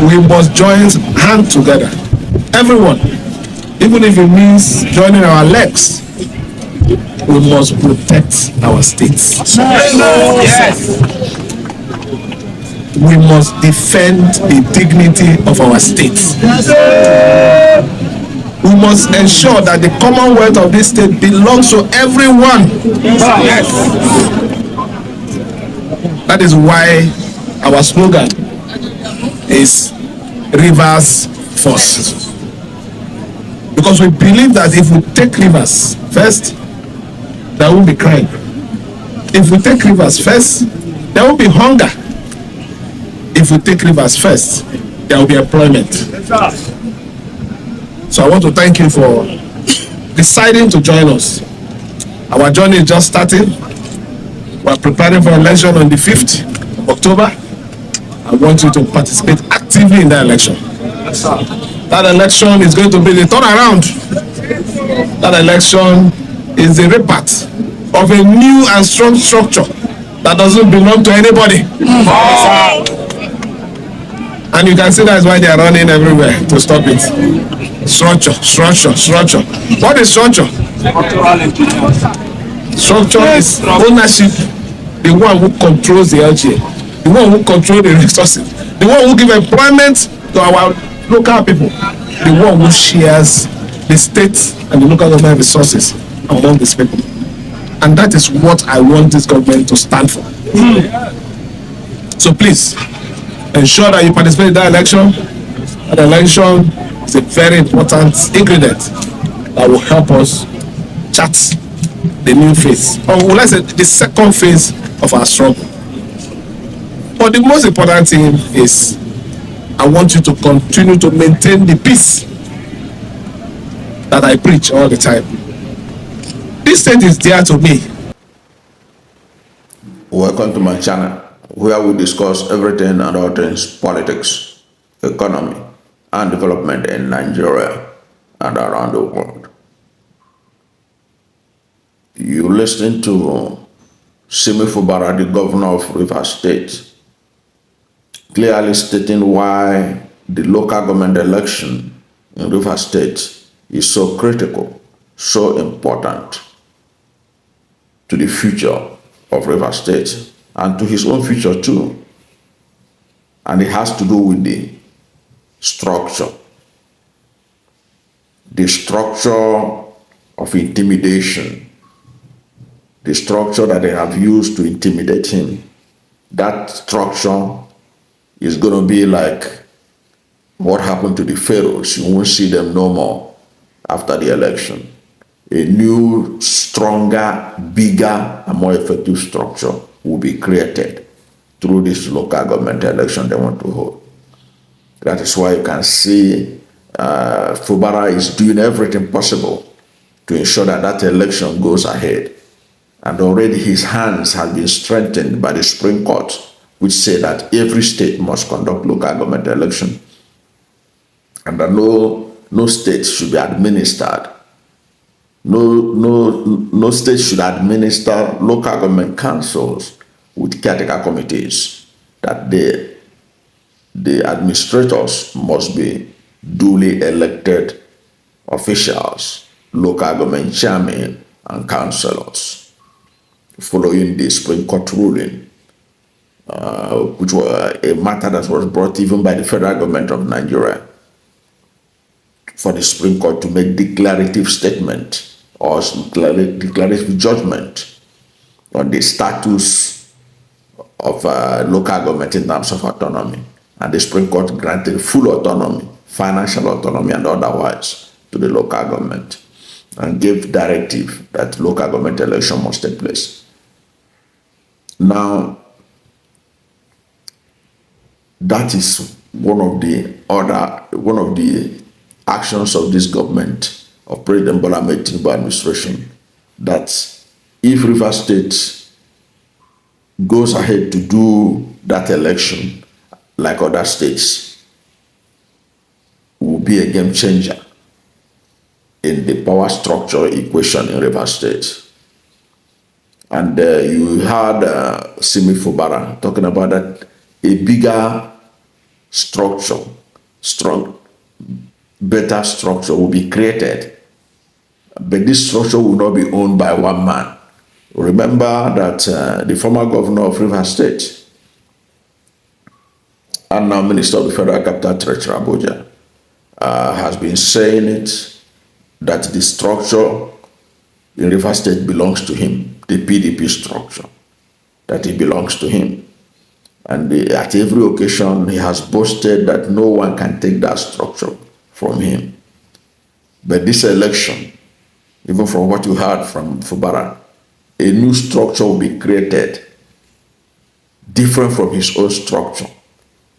we must join hands together. Everyone, even if it means joining our legs, we must protect our states. Yes. We must defend the dignity of our states. We must ensure that the commonwealth of this state belongs to everyone. Yes. That is why our slogan is Rivers First. Because we believe that if we take rivers first, there won't be crime. If we take rivers first, there won't be hunger. If we take rivers first, there will be employment. So I want to thank you for deciding to join us. Our journey is just starting. We are preparing for election on the 5th of October. I want you to participate actively in that election. That election is going to be the turnaround. That election is the rebirth of a new and strong structure that doesn't belong to anybody. And you can see that's why they are running everywhere to stop it. Structure. What is structure? Structure is ownership. The one who controls the LGA, the one who controls the resources, the one who gives employment to our local people, the one who shares the state and the local government resources among these people. And that is what I want this government to stand for. So please, ensure that you participate in that election. That election is a very important ingredient that will help us chart the new phase, or will I say the second phase of our struggle. But the most important thing is I want you to continue to maintain the peace that I preach all the time. This state is dear to me. Welcome to my channel, where we discuss everything and all things politics, economy, and development in Nigeria and around the world. You listen to Simi Fubara, the governor of Rivers State, clearly stating why the local government election in Rivers State is so critical, so important to the future of Rivers State and to his own future too. And it has to do with the structure of intimidation, the structure that they have used to intimidate him. That structure is going to be like what happened to the pharaohs. You won't see them no more after the election. A new, stronger, bigger, and more effective structure will be created through this local government election they want to hold. That is why you can see Fubara is doing everything possible to ensure that that election goes ahead. And already his hands have been strengthened by the Supreme Court, which say that every state must conduct local government election, and that no state should be administered. No state should administer local government councils with caretaker committees. That the administrators must be duly elected officials, local government chairmen and councillors, following the Supreme Court ruling, which was a matter that was brought even by the federal government of Nigeria, for the Supreme Court to make declarative statement or declarative judgment on the status of local government in terms of autonomy. And the Supreme Court granted full autonomy, financial autonomy and otherwise, to the local government, and gave directive that local government election must take place. Now, that is one of the actions of this government, of President Bola Ahmed Tinubu administration, that if Rivers State goes ahead to do that election like other states, will be a game changer in the power structure equation in Rivers State. And you heard Simi Fubara talking about that a bigger structure, strong, better structure will be created. But this structure will not be owned by one man. Remember that the former governor of Rivers State and now Minister of the Federal Capital Territory, Abuja, has been saying it, that the structure in Rivers State belongs to him, the PDP structure, that it belongs to him. And at every occasion, he has boasted that no one can take that structure from him. But this election, even from what you heard from Fubara, a new structure will be created, different from his old structure,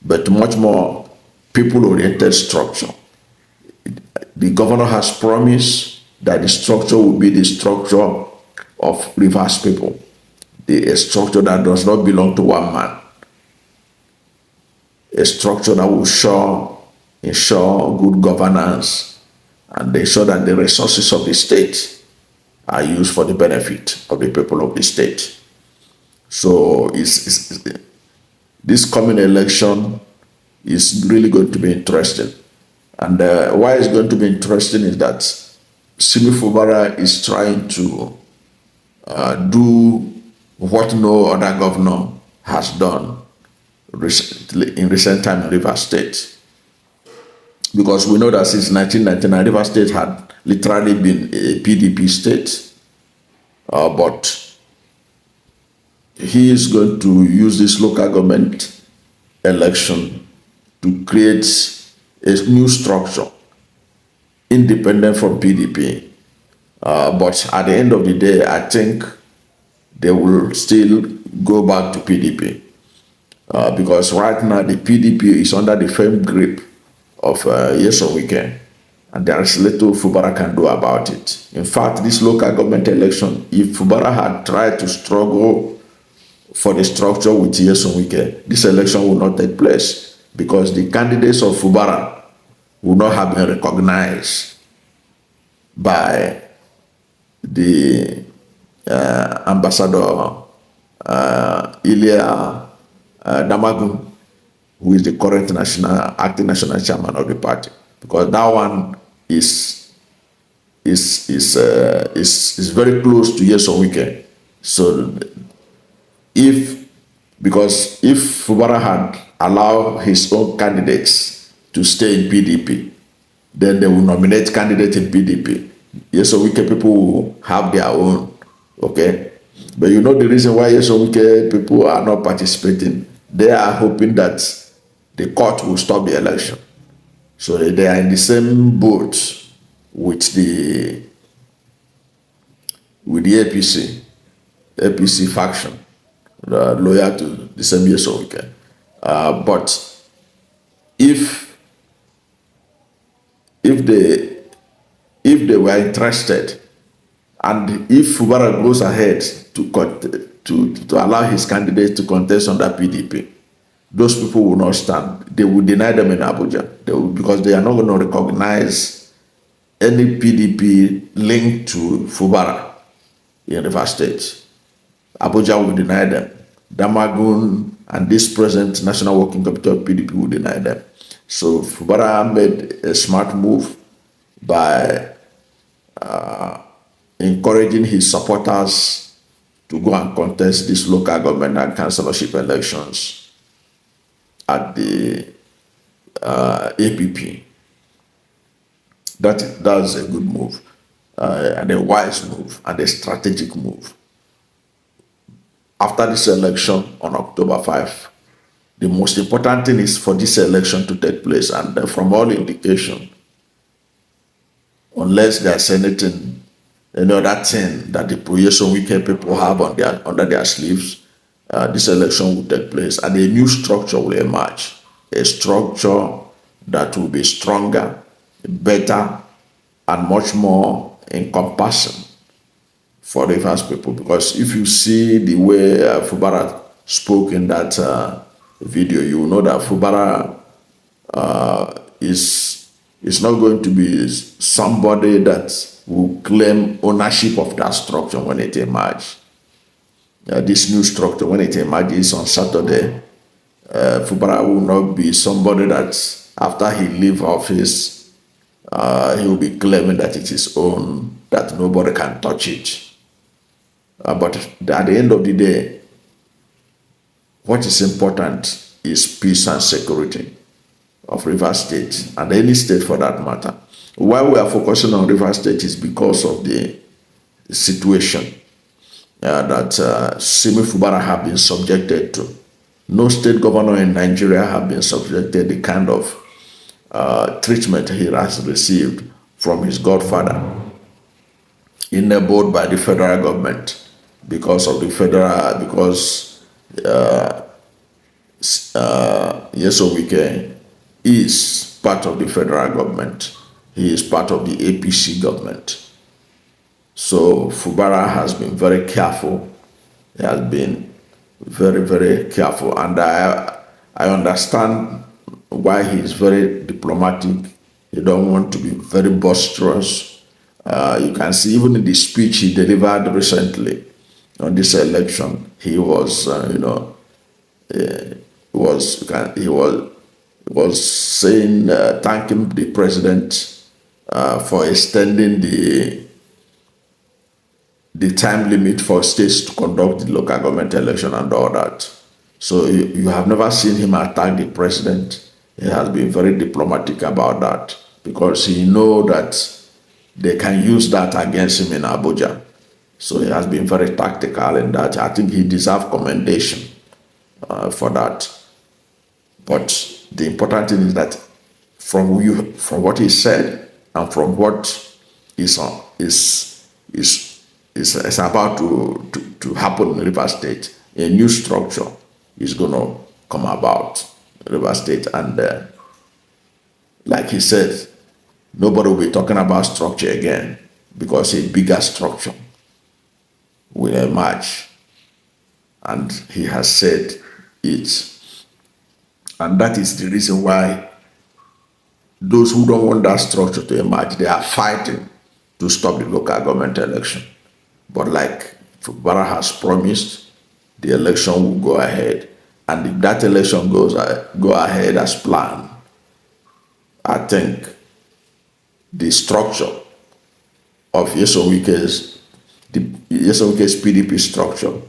but much more people-oriented structure. The governor has promised that the structure will be the structure of Rivers people, a structure that does not belong to one man, a structure that will ensure good governance and ensure that the resources of the state are used for the benefit of the people of the state. So this coming election is really going to be interesting. And why it's going to be interesting is that Simi Fubara is trying to do what no other governor has done in recent time in Rivers State. Because we know that since 1999, Rivers State had literally been a PDP state. But he is going to use this local government election to create a new structure independent from PDP. But at the end of the day, I think they will still go back to PDP. Because right now the PDP is under the firm grip of Nyesom Wike, and there is little Fubara can do about it. In fact, this local government election, if Fubara had tried to struggle for the structure with Nyesom Wike, this election will not take place, because the candidates of Fubara will not have been recognized by the ambassador Ilya Damagun, who is the current acting national chairman of the party, because that one is very close to Nyesom Wike. So if Fubara had allowed his own candidates to stay in PDP, then they will nominate candidates in PDP. Nyesom Wike people will have their own, okay? But you know the reason why Nyesom Wike people are not participating? They are hoping that the court will stop the election. So they are in the same boat with the APC faction, loyal to the same Nyesom Wike. But if they were interested, and if Fubara goes ahead to allow his candidate to contest under PDP, those people will not stand. They will deny them in Abuja. Because they are not going to recognize any PDP linked to Fubara in Rivers State. Abuja will deny them. Damagun and this present National Working Committee of PDP will deny them. So Fubara made a smart move by encouraging his supporters to go and contest this local government and councillorship elections at the APP. That's a good move, and a wise move, and a strategic move. After this election on October 5, the most important thing is for this election to take place, and from all indication, unless there's anything, any other thing that the Nyesom Wike people have under their sleeves, this election will take place, and a new structure will emerge, a structure that will be stronger, better, and much more encompassing for Rivers people. Because if you see the way Fubara spoke in that video, you will know that Fubara is not going to be somebody that will claim ownership of that structure when it emerges. This new structure, when it emerges on Saturday, Fubara will not be somebody that after he leave office, he will be claiming that it is own, that nobody can touch it. But at the end of the day, what is important is peace and security of Rivers State and any state for that matter. Why we are focusing on Rivers State is because of the situation that Simi Fubara have been subjected to. No state governor in Nigeria have been subjected to the kind of treatment he has received from his godfather, enabled by the federal government because Nyesom Wike is part of the federal government. He is part of the APC government. So Fubara has been very careful. He has been very, very careful. And I understand why he is very diplomatic. He don't want to be very boisterous. You can see even in the speech he delivered recently on this election, he was, he was saying, thanking the president for extending the time limit for states to conduct the local government election and all that. So you have never seen him attack the president. He has been very diplomatic about that because he knows that they can use that against him in Abuja. So he has been very tactical in that. I think he deserves commendation for that. But the important thing is that from what he said and from what is about to happen in Rivers State, a new structure is going to come about in Rivers State. And like he said, nobody will be talking about structure again because a bigger structure will emerge. And he has said it. And that is the reason why those who don't want that structure to emerge, they are fighting to stop the local government election. But like Fubara has promised, the election will go ahead. And if that election go ahead as planned, I think the structure of Nyesom Wike's PDP structure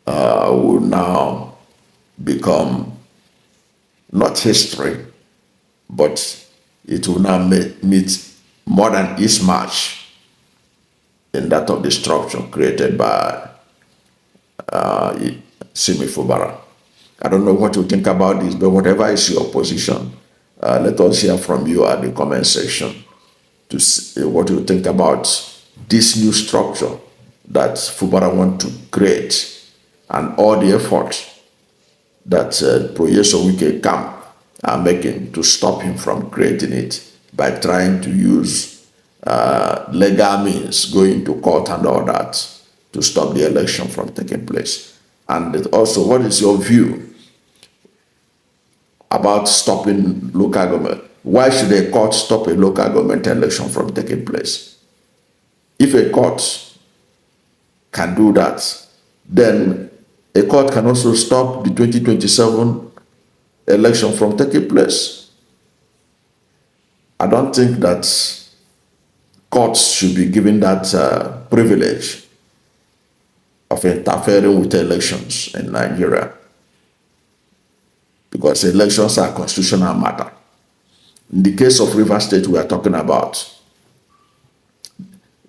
will now become not history, but it will now meet more than its match in that of the structure created by Simi Fubara. I don't know what you think about this, but whatever is your position, let us hear from you at the comment section to see what you think about this new structure that Fubara want to create and all the efforts that Nyesom Wike camp are making to stop him from creating it by trying to use legal means, going to court and all that to stop the election from taking place. And also, what is your view about stopping local government? Why should a court stop a local government election from taking place? If a court can do that, then a court can also stop the 2027 election from taking place. I don't think that courts should be given that privilege of interfering with elections in Nigeria, because elections are a constitutional matter. In the case of Rivers State we are talking about,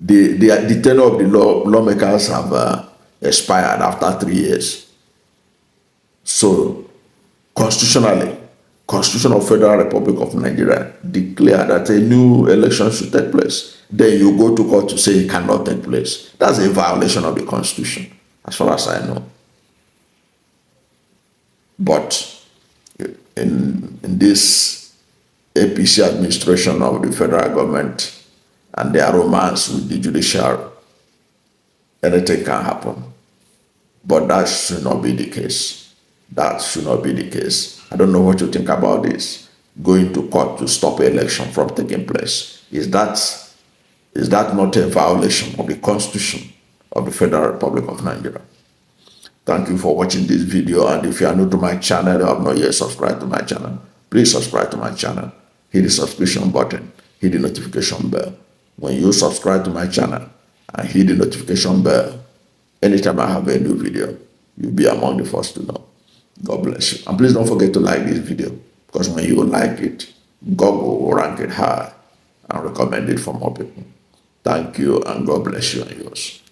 the tenure of the lawmakers have expired after 3 years. So constitutionally, Constitution of Federal Republic of Nigeria declare that a new election should take place. Then you go to court to say it cannot take place. That's a violation of the Constitution, as far as I know. But in this APC administration of the federal government and their romance with the judiciary, anything can happen. But that should not be the case. That should not be the case. I don't know what you think about this. Going to court to stop an election from taking place. Is that not a violation of the Constitution of the Federal Republic of Nigeria? Thank you for watching this video. And if you are new to my channel or have not yet subscribed to my channel, please subscribe to my channel. Hit the subscription button, hit the notification bell. When you subscribe to my channel and hit the notification bell, anytime I have a new video, you'll be among the first to know. God bless you. And please don't forget to like this video, because when you like it, Google will rank it high and recommend it for more people. Thank you, and God bless you and yours.